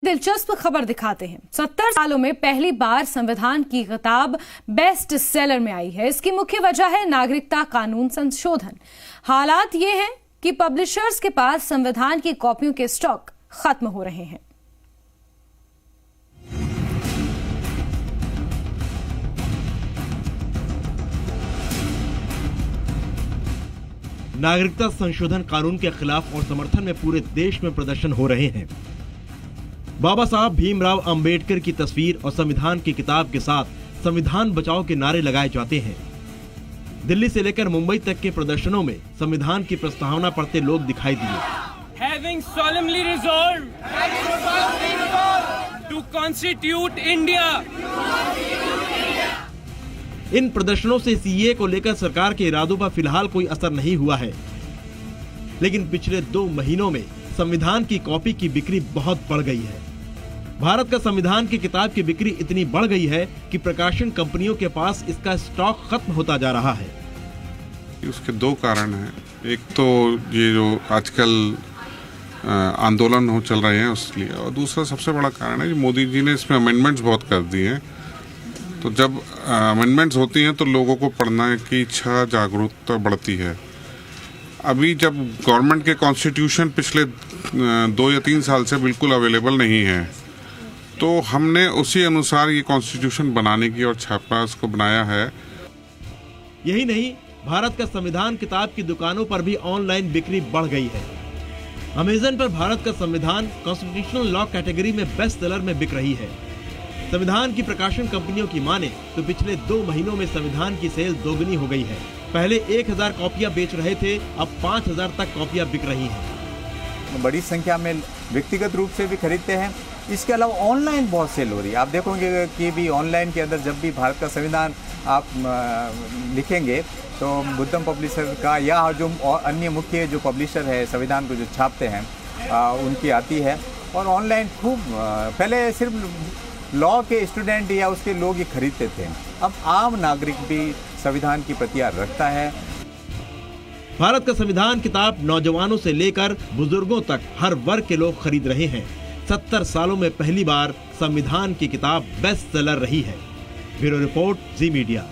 दिलचस्प खबर दिखाते हैं। 70 सालों में पहली बार संविधान की किताब बेस्ट सेलर में आई है। इसकी मुख्य वजह है नागरिकता कानून संशोधन। हालात ये हैं कि पब्लिशर्स के पास संविधान की कॉपियों के स्टॉक खत्म हो रहे हैं। नागरिकता संशोधन कानून के खिलाफ और समर्थन में पूरे देश में प्रदर्शन हो रहे हैं। बाबा साहब भीमराव अंबेडकर की तस्वीर और संविधान की किताब के साथ संविधान बचाओ के नारे लगाए जाते हैं। दिल्ली से लेकर मुंबई तक के प्रदर्शनों में संविधान की प्रस्तावना पढ़ते लोग दिखाई दिए। Having solemnly resolved to constitute India. इन प्रदर्शनों से सीए को लेकर सरकार के इरादों पर फिलहाल कोई असर नहीं हुआ है, लेकिन पिछले 2 महीनों में संविधान की कॉपी की बिक्री बहुत बढ़ गई है। भारत का संविधान की किताब की बिक्री इतनी बढ़ गई है कि प्रकाशन कंपनियों के पास इसका स्टॉक खत्म होता जा रहा है। उसके 2 कारण हैं। एक तो ये जो आजकल आंदोलन हो चल रहे हैं उसलिए, और दूसरा सबसे बड़ा कारण है कि मोदी जी ने इसमें अमेंडमेंट्स बहुत कर दिए हैं। तो जब अमेंडमेंट्स होती हैं तो लोगों को पढ़ने की इच्छा, जागरूकता बढ़ती है। अभी जब गवर्नमेंट के कॉन्स्टिट्यूशन पिछले 2 या 3 साल से बिल्कुल अवेलेबल नहीं है, तो हमने उसी अनुसार ये कॉन्स्टिट्यूशन बनाने की और छापा उसको बनाया है। यही नहीं, भारत का संविधान किताब की दुकानों पर भी ऑनलाइन बिक्री बढ़ गई है। अमेज़न पर भारत का संविधान कॉन्स्टिट्यूशनल लॉ कैटेगरी में बेस्ट सेलर में बिक रही है। संविधान की प्रकाशन कंपनियों की माने तो पिछले 2 महीनों में संविधान की सेल दोगुनी हो गई है। पहले 1000 कॉपियां बेच रहे थे, अब 5000 तक कॉपियां बिक रही हैं। बड़ी संख्या में व्यक्तिगत रूप से भी खरीदते हैं। इसके अलावा ऑनलाइन बहुत सेल हो रही है। आप देखोगे कि भी ऑनलाइन के अंदर जब भी भारत का संविधान आप लिखेंगे तो बुद्धम पब्लिशर का या जो अन्य मुख्य जो पब्लिशर है संविधान को जो छापते हैं उनकी आती है। और ऑनलाइन खूब पहले सिर्फ लॉ के स्टूडेंट या उसके लोग ही खरीदते थे, अब आम नागरिक भी संविधान की प्रतियां रखता है। भारत का संविधान किताब नौजवानों से लेकर बुजुर्गों तक हर वर्ग के लोग खरीद रहे हैं। 70 सालों में पहली बार संविधान की किताब बेस्ट सेलर रही है। ब्यूरो रिपोर्ट, जी मीडिया।